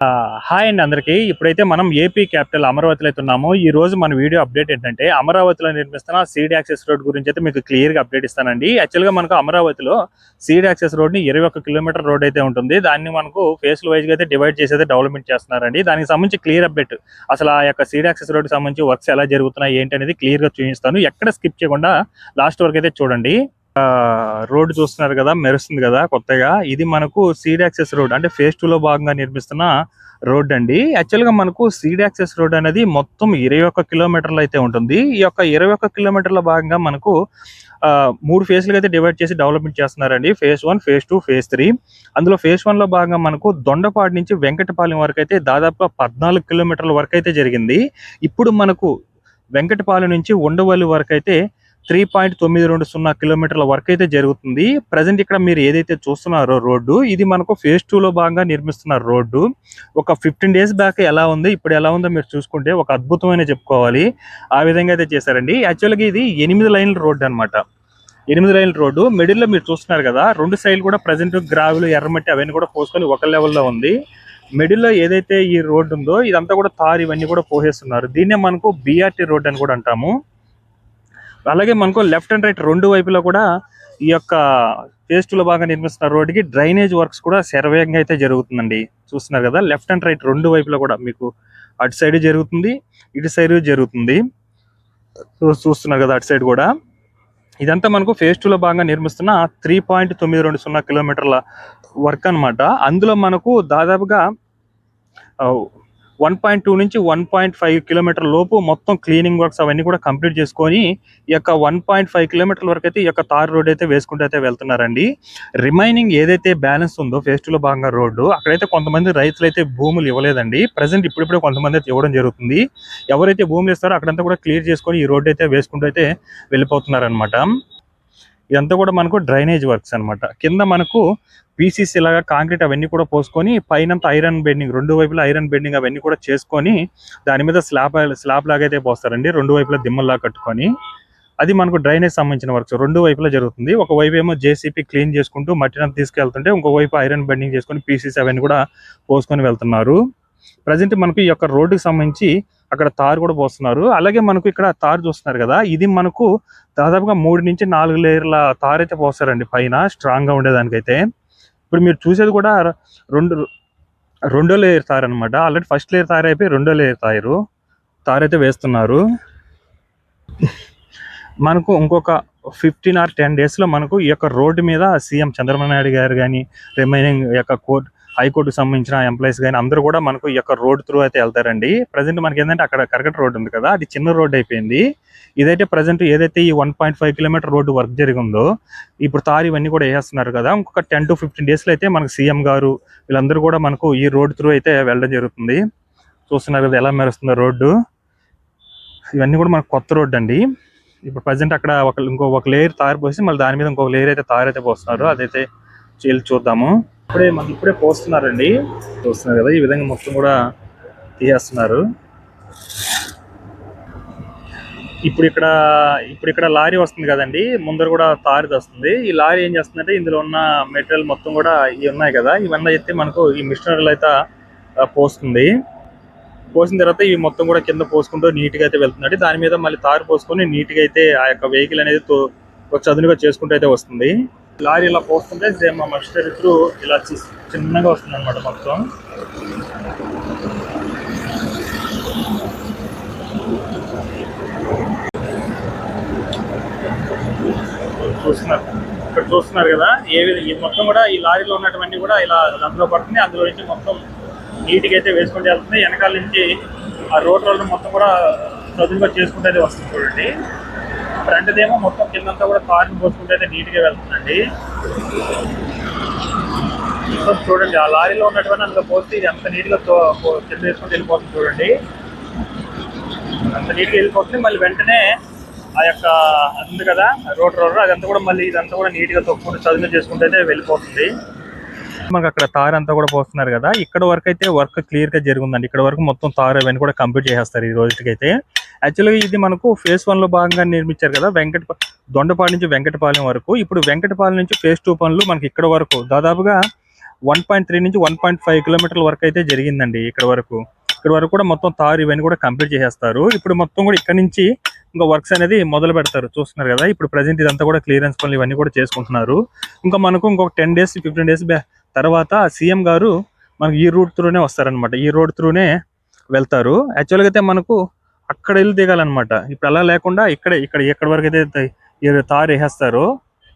Hi అండి అందరికీ. ఇప్పుడైతే మనం ఏపీ క్యాపిటల్ అమరావతిలో అయితే ఉన్నాము. ఈ రోజు మన వీడియో అప్డేట్ ఏంటంటే అమరావతిలో నిర్మిస్తున్న సీడ్ యాక్సెస్ రోడ్ గురించి అయితే మీకు క్లియర్ గా అప్డేట్ ఇస్తానండి. యాక్చువల్గా మనకు అమరావతిలో సీడ్ యాక్సెస్ రోడ్ ని 21 కిలోమీటర్ రోడ్ అయితే ఉంటుంది. దాన్ని మనకు ఫేస్ వైజ్ గా అయితే డివైడ్ చేసి అయితే డెవలప్మెంట్ చేస్తున్నారండి. దానికి సంబంధించి క్లియర్ అప్డేట్, అసలు ఆ యొక్క సీడ్ యాక్సెస్ రోడ్ కి సంబంధించి వర్క్స్ ఎలా జరుగుతున్నాయి ఏంటి అనేది క్లియర్ గా చూపిస్తాను. ఎక్కడ స్కిప్ చేయకుండా లాస్ట్ వరకు అయితే చూడండి. రోడ్డు చూస్తున్నారు కదా, మెరుస్తుంది కదా కొత్తగా. ఇది మనకు సీడ్ యాక్సెస్ రోడ్ అంటే ఫేజ్ 2 లో భాగంగా నిర్మిస్తున్న రోడ్ అండి. యాక్చువల్ గా మనకు సీడ్ యాక్సెస్ రోడ్ అనేది మొత్తం 21 కిలోమీటర్లు అయితే ఉంటుంది. ఈ యొక్క 21 కిలోమీటర్ల భాగంగా మనకు 3 ఫేజ్లుగా అయితే డివైడ్ చేసి డెవలప్మెంట్ చేస్తున్నారండి. Phase 1, phase 2, phase 3. అందులో ఫేజ్ 1 లో భాగంగా మనకు దొండపాడు నుంచి వెంకటపాలెం వరకు అయితే దాదాపుగా 14 కిలోమీటర్ల వరకు అయితే జరిగింది. ఇప్పుడు మనకు వెంకటపాలెం నుంచి ఉండవల్లి వరకు అయితే 3.920 కిలోమీటర్ల వరకు అయితే జరుగుతుంది. ప్రజెంట్ ఇక్కడ మీరు ఏదైతే చూస్తున్నారో రోడ్డు, ఇది మనకు ఫేజ్ 2 లో భాగంగా నిర్మిస్తున్న రోడ్డు. ఒక 15 డేస్ బ్యాక్ ఎలా ఉంది, ఇప్పుడు ఎలా ఉందో మీరు చూసుకుంటే ఒక అద్భుతమైన చెప్పుకోవాలి. ఆ విధంగా అయితే చేశారండి. యాక్చువల్గా ఇది 8 లైన్ల రోడ్డు అనమాట. 8 లైన్ల రోడ్డు. మిడిల్లో మీరు చూస్తున్నారు కదా, 2 సైడ్లు కూడా ప్రజెంట్ గ్రావెల్, ఎర్రమట్టి అవన్నీ కూడా పోసుకొని ఒక లెవెల్లో ఉంది. మిడిల్లో ఏదైతే ఈ రోడ్డు ఉందో ఇదంతా కూడా తారు ఇవన్నీ కూడా పోసేస్తున్నారు. దీన్నే మనకు బిఆర్టీ రోడ్ అని కూడా అంటాము. అలాగే మనకు లెఫ్ట్ అండ్ రైట్ 2 వైపులా కూడా ఈ యొక్క ఫేజ్ 2 లో బాగా నిర్మిస్తున్న రోడ్డుకి డ్రైనేజ్ వర్క్స్ కూడా శరవేగంగా అయితే జరుగుతుందండి. చూస్తున్నారు కదా, లెఫ్ట్ అండ్ రైట్ 2 వైపులా కూడా మీకు అటు సైడ్ జరుగుతుంది, ఇటు సైడ్ జరుగుతుంది. చూస్తున్నారు కదా, అటు సైడ్ కూడా. ఇదంతా మనకు ఫేజ్ 2 లో భాగంగా నిర్మిస్తున్న 3.920 కిలోమీటర్ల వర్క్ అనమాట. అందులో మనకు దాదాపుగా 1.2 నుంచి 1.5 కిలోమీటర్ లోపు మొత్తం క్లీనింగ్ వర్క్స్ అవన్నీ కూడా కంప్లీట్ చేసుకొని ఈ యొక్క 1.5 కిలోమీటర్ల వరకు అయితే ఈ యొక్క తార్ రోడ్ అయితే వేసుకుంటూ అయితే వెళ్తున్నారండి. రిమైనింగ్ ఏదైతే బ్యాలెన్స్ ఉందో ఫేజ్ 2 లో భాగంగా రోడ్డు, అక్కడైతే కొంతమంది రైతులు అయితే భూములు ఇవ్వలేదండి. ప్రజెంట్ ఇప్పుడిప్పుడే కొంతమంది అయితే ఇవ్వడం జరుగుతుంది. ఎవరైతే భూములు ఇస్తారో అక్కడంతా కూడా క్లియర్ చేసుకొని ఈ రోడ్డు అయితే వేసుకుంటూ అయితే వెళ్ళిపోతున్నారనమాట. ఇదంతా కూడా మనకు డ్రైనేజ్ వర్క్స్ అనమాట. కింద మనకు పీసీసీ లాగా కాంక్రీట్ అవన్నీ కూడా పోసుకొని పైనంతా ఐరన్ బెండింగ్, 2 వైపులా ఐరన్ బెండింగ్ అవన్నీ కూడా చేసుకొని దాని మీద స్లాబ్ లాగా అయితే పోస్తారండి. 2 వైపులా దిమ్మల్లా కట్టుకొని. అది మనకు డ్రైనేజ్ సంబంధించిన వర్క్స్ 2 వైపులా జరుగుతుంది. ఒక వైపు ఏమో జేసీపీ క్లీన్ చేసుకుంటూ మట్టిని తీసుకెళ్తుంటే, ఇంకో వైపు ఐరన్ బెండింగ్ చేసుకొని పీసీసీ అవన్నీ కూడా పోసుకొని వెళ్తున్నారు. ప్రజెంట్ మనకు ఈ యొక్క రోడ్డుకి సంబంధించి అక్కడ తారు కూడా పోస్తున్నారు. అలాగే మనకు ఇక్కడ తారు చూస్తున్నారు కదా, ఇది మనకు దాదాపుగా 3 నుంచి 4 లేయర్ల తారు అయితే పోస్తారండి పైన, స్ట్రాంగ్ గా ఉండేదానికైతే. ఇప్పుడు మీరు చూసేది కూడా రెండో లేయర్ తారు అనమాట. ఆల్రెడీ ఫస్ట్ లేయర్ తారు అయిపోయి రెండో లేయర్ తారు అయితే వేస్తున్నారు. మనకు ఇంకొక 15 or 10 days లో మనకు ఈ యొక్క రోడ్డు మీద సీఎం చంద్రబాబు నాయుడు గారు కానీ, రిమైనింగ్ యొక్క హైకోర్టుకు సంబంధించిన ఎంప్లాయీస్ కానీ అందరూ కూడా మనకు ఈ యొక్క రోడ్ త్రూ అయితే వెళ్తారండి. ప్రజెంట్ మనకి ఏంటంటే అక్కడ కరకట రోడ్ ఉంది కదా, అది చిన్న రోడ్ అయిపోయింది. ఇదైతే ప్రజెంట్ ఏదైతే ఈ 1.5 కిలోమీటర్ రోడ్డు వర్క్ జరిగిందో ఇప్పుడు తారు ఇవన్నీ కూడా వేస్తున్నారు కదా, ఇంకొక 10 to 15 days లో అయితే మనకు సీఎం గారు వీళ్ళందరూ కూడా మనకు ఈ రోడ్ త్రూ అయితే వెళ్ళడం జరుగుతుంది. చూస్తున్నారు కదా ఎలా మెరుస్తుందో రోడ్డు. ఇవన్నీ కూడా మనకు కొత్త రోడ్డు అండి. ఇప్పుడు ప్రజెంట్ అక్కడ ఇంకొక లేయర్ తారు పోసి మళ్ళీ దాని మీద ఇంకొక లేయర్ అయితే తారు అయితే పోస్తున్నారు. అదైతే చూద్దాము. ఇప్పుడే పోస్తున్నారండి. చూస్తున్నారు కదా, ఈ విధంగా మొత్తం కూడా తీసేస్తున్నారు. ఇప్పుడు ఇక్కడ లారీ వస్తుంది కదండి, ముందర కూడా తారు వస్తుంది. ఈ లారీ ఏం చేస్తుందంటే ఇందులో ఉన్న మెటీరియల్ మొత్తం కూడా ఇవి ఉన్నాయి కదా, ఇవన్నీ అయితే మనకు ఈ మిషనరీలు అయితే పోస్తుంది. పోసిన తర్వాత ఇవి మొత్తం కూడా కింద పోసుకుంటూ నీట్ గా అయితే వెళ్తుంది. దాని మీద మళ్ళీ తారు పోసుకొని నీట్ గా అయితే ఆ యొక్క వెహికల్ అనేది చదునుగా చేసుకుంటూ అయితే వస్తుంది. లారీ ఇలా పోస్తుంటే సేమ్ మస్టరీ త్రూ ఇలా చిన్నగా వస్తుంది అనమాట మొత్తం. ఇక్కడ చూస్తున్నారు కదా, ఈ మొత్తం కూడా ఈ లారీలో ఉన్నటువంటి కూడా ఇలా అందులో పడుతుంది. అందులో నుంచి మొత్తం నీట్గా అయితే వేసుకుంటూ వెళ్తుంది. వెనకాల నుంచి ఆ రోడ్ మొత్తం కూడా చదువుగా చేసుకుంటూ అయితే వస్తుంది. చూడండి, ఫ్రంట్ ఏమో మొత్తం కిందంతా కూడా తారుని పోసుకుంటూ అయితే నీట్గా వెళ్తుందండి. చూడండి, ఆ లారీలో ఉన్నటువంటి అందులో పోస్తే ఇది ఎంత నీట్గా కింద వేసుకుంటూ వెళ్ళిపోతుంది. చూడండి, అంత నీట్గా వెళ్ళిపోతుంది. మళ్ళీ వెంటనే ఆ యొక్క ఉంది కదా రోడ్ అదంతా కూడా మళ్ళీ ఇదంతా కూడా నీట్గా తొక్కుంటూ చదువుగా చేసుకుంటూ అయితే వెళ్ళిపోతుంది. మనకు అక్కడ తారు అంతా కూడా పోస్తున్నారు కదా, ఇక్కడ వరకు అయితే వర్క్ క్లియర్ గా జరుగుతుందండి. ఇక్కడ వరకు మొత్తం తారు అవన్నీ కూడా కంప్లీట్ చేసేస్తారు ఈ రోజుకైతే. యాక్చువల్గా ఇది మనకు ఫేజ్ 1 లో భాగంగా నిర్మించారు కదా, దొండపాడు నుంచి వెంకటపాలెం వరకు. ఇప్పుడు వెంకటపాలెం నుంచి ఫేజ్ 2 పనులు మనకి ఇక్కడ వరకు దాదాపుగా 1.3 నుంచి 1.5 కిలోమీటర్ల వరకు అయితే జరిగిందండి. ఇక్కడ వరకు కూడా మొత్తం తారు ఇవన్నీ కూడా కంప్లీట్ చేసేస్తారు. ఇప్పుడు మొత్తం కూడా ఇక్కడ నుంచి ఇంకా వర్క్స్ అనేది మొదలు పెడతారు. చూస్తున్నారు కదా, ఇప్పుడు ప్రజెంట్ ఇదంతా కూడా క్లియరెన్స్ పనులు ఇవన్నీ కూడా చేసుకుంటున్నారు. ఇంకా మనకు ఇంకొక 10 డేస్ 15 డేస్ తర్వాత సీఎం గారు మనకి ఈ రూట్ త్రూనే వస్తారనమాట. ఈ రోడ్ త్రూనే వెళ్తారు. యాక్చువల్గా అయితే మనకు అక్కడ వెళ్ళి దిగాలన్నమాట. ఇప్పుడు అలా లేకుండా ఎక్కడ వరకు అయితే తారు వేసేస్తారో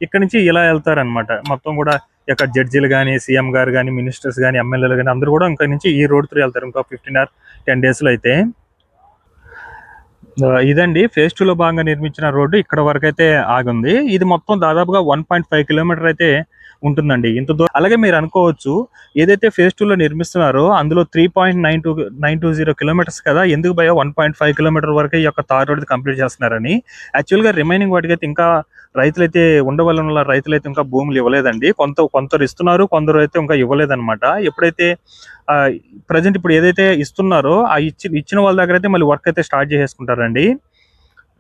ఇక్కడ నుంచి ఇలా వెళ్తారనమాట. మొత్తం కూడా ఇక్కడ జడ్జీలు కానీ, సీఎం గారు కానీ, మినిస్టర్స్ కానీ, ఎమ్మెల్యేలు కానీ అందరూ కూడా ఇంకా నుంచి ఈ రోడ్ త్రూ వెళ్తారు. ఇంకా 15 or 10 డేస్లో అయితే. ఇదండి ఫేజ్ 2 లో భాగంగా నిర్మించిన రోడ్డు ఇక్కడ వరకు అయితే ఆగుంది. ఇది మొత్తం దాదాపుగా 1.5 కిలోమీటర్ అయితే ఉంటుందండి. ఇంత దూరం. అలాగే మీరు అనుకోవచ్చు, ఏదైతే ఫేజ్ 2 లో నిర్మిస్తున్నారో అందులో 3.920 కిలోమీటర్స్ కదా, ఎందుకు భయ 1.5 కిలోమీటర్ వరకు ఈ యొక్క తార్ రోడ్ కంప్లీట్ చేస్తున్నారని. యాక్చువల్గా రిమైనింగ్ వాటికైతే ఇంకా రైతులైతే ఉండవల్ల రైతులైతే ఇంకా భూములు ఇవ్వలేదండి. కొందరు ఇస్తున్నారు, కొందరు అయితే ఇంకా ఇవ్వలేదన్నమాట. ఎప్పుడైతే ప్రజెంట్ ఇప్పుడు ఏదైతే ఇస్తున్నారో ఆ ఇచ్చిన వాళ్ళ దగ్గర అయితే మళ్ళీ వర్క్ అయితే స్టార్ట్ చేసేసుకుంటారండి.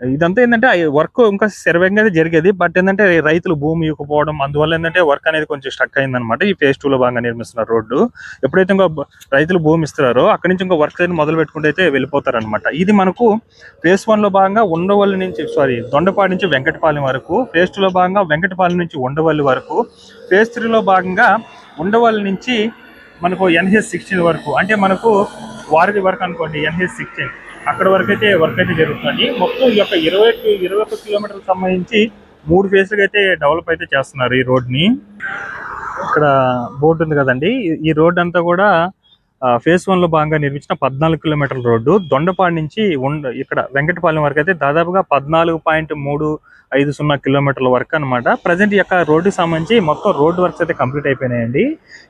ఇదంతా ఏంటంటే వర్క్ ఇంకా శరవేగంగా జరిగేది. బట్ ఏంటంటే రైతులు భూమి ఇవ్వకపోవడం, అందువల్ల ఏంటంటే వర్క్ అనేది కొంచెం స్టక్ అయిందనమాట. ఈ ఫేజ్ 2 లో భాగంగా నిర్మిస్తున్న రోడ్డు. ఎప్పుడైతే ఇంకా రైతులు భూమి ఇస్తారో అక్కడి నుంచి ఇంకా వర్క్ అనేది మొదలు పెట్టుకుంటే అయితే వెళ్ళిపోతారనమాట. ఇది మనకు ఫేజ్ 1 లో భాగంగా ఉండవల్లి నుంచి దొండపాడి నుంచి వెంకటపాలెం వరకు, ఫేజ్ 2 లో భాగంగా వెంకటపాలెం నుంచి ఉండవల్లి వరకు, ఫేజ్ 3 లో భాగంగా ఉండవల్లి నుంచి మనకు NH16 వరకు, అంటే మనకు వారధి వరకు అనుకోండి, NH16 అక్కడ వరకు అయితే వర్క్ అయితే జరుగుతుంది. మొత్తం ఈ యొక్క 21 కిలోమీటర్లకు సంబంధించి 3 ఫేజ్లుగా అయితే డెవలప్ అయితే చేస్తున్నారు ఈ రోడ్ని. ఇక్కడ బోర్డు ఉంది కదండి, ఈ రోడ్ అంతా కూడా ఫేజ్ 1 లో భాగంగా నిర్మించిన 14 కిలోమీటర్ల రోడ్డు. దొండపాడి నుంచి ఇక్కడ వెంకటపాలెం వరకు అయితే దాదాపుగా 14.350 కిలోమీటర్ల వరకు అనమాట. ప్రజెంట్ ఈ యొక్క రోడ్డుకి సంబంధించి మొత్తం రోడ్ వర్క్స్ అయితే కంప్లీట్ అయిపోయినాయండి.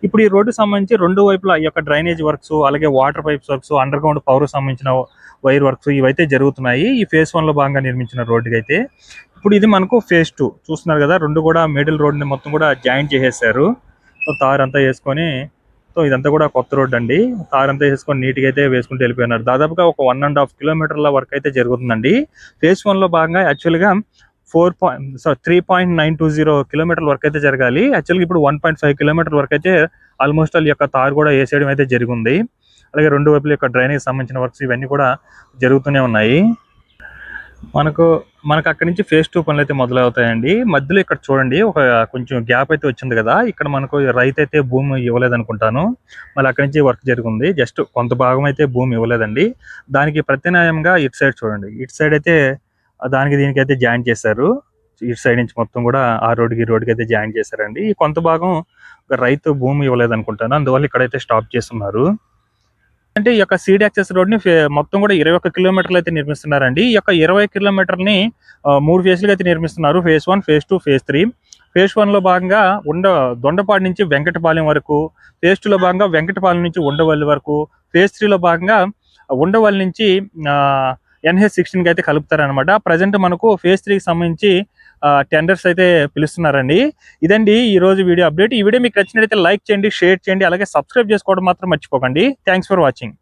ఇప్పుడు ఈ రోడ్డుకి సంబంధించి రెండు వైపులా ఈ యొక్క డ్రైనేజ్ వర్క్స్, అలాగే water pipes works, under ground power సంబంధించిన వైర్ వర్క్స్ ఇవైతే జరుగుతున్నాయి ఈ ఫేజ్ 1 లో భాగంగా నిర్మించిన రోడ్డుకి అయితే. ఇప్పుడు ఇది మనకు ఫేజ్ 2 చూస్తున్నారు కదా, రెండు కూడా మిడిల్ రోడ్ని మొత్తం కూడా జాయింట్ చేసేసారు. సో తార్ అంతా వేసుకొని, సో ఇదంతా కూడా కొత్త రోడ్ అండి. తార్ అంతా వేసుకొని నీట్గా అయితే వేసుకుంటూ వెళ్ళిపోయినారు. దాదాపుగా ఒక 1.5 కిలోమీటర్ల వరకు అయితే జరుగుతుందండి. ఫేజ్ 1 లో భాగంగా యాక్చువల్గా 3.920 కిలోమీటర్ల వరకు అయితే జరగాలి. యాక్చువల్గా ఇప్పుడు 1.5 కిలోమీటర్ వరకు అయితే ఆల్మోస్ట్ ఈ యొక్క తార్ కూడా వేసేయడం అయితే జరిగింది. అలాగే రెండు వైపుల యొక్క డ్రైనేజ్ సంబంధించిన వర్క్స్ ఇవన్నీ కూడా జరుగుతూనే ఉన్నాయి. మనకు అక్కడి నుంచి ఫేజ్ 2 పనులు అయితే మొదలవుతాయండి. మధ్యలో ఇక్కడ చూడండి ఒక కొంచెం గ్యాప్ అయితే వచ్చింది కదా, ఇక్కడ మనకు రైతు అయితే భూమి ఇవ్వలేదు అనుకుంటాను. మళ్ళీ అక్కడి నుంచి వర్క్ జరిగింది. జస్ట్ కొంత భాగం అయితే భూమి ఇవ్వలేదండి. దానికి ప్రత్యామ్నాయంగా ఇటు సైడ్ చూడండి, ఇటు సైడ్ అయితే దీనికి అయితే జాయిన్ చేశారు. ఇటు సైడ్ నుంచి మొత్తం కూడా ఆ రోడ్డుకి అయితే జాయిన్ చేశారండి. ఈ కొంత భాగం రైతు భూమి ఇవ్వలేదు అనుకుంటాను, అందువల్ల ఇక్కడైతే స్టాప్ చేస్తున్నారు. అంటే ఈ యొక్క సీడ్ యాక్సెస్ రోడ్ ని మొత్తం కూడా 21 కిలోమీటర్లు అయితే నిర్మిస్తున్నారండి. ఈ యొక్క 20 కిలోమీటర్ని 3 ఫేజ్లుగా అయితే నిర్మిస్తున్నారు. Phase 1, phase 2, phase 3. ఫేజ్ 1 లో భాగంగా దొండపాడి నుంచి వెంకటపాలెం వరకు, ఫేజ్ 2 లో భాగంగా వెంకటపాలెం నుంచి ఉండవల్లి వరకు, ఫేజ్ 3 లో భాగంగా ఉండవల్లి నుంచి NH16 అయితే కలుపుతారనమాట. ప్రజెంట్ మనకు ఫేజ్ 3కి సంబంధించి టెండర్స్ అయితే పిలుస్తున్నారండి. ఇదండి ఈ రోజు వీడియో అప్డేట్. ఈ వీడియో మీకు నచ్చినట్లయితే లైక్ చేయండి, షేర్ చేయండి, అలాగే సబ్స్క్రైబ్ చేసుకోవడం మాత్రం మర్చిపోకండి. Thanks for watching.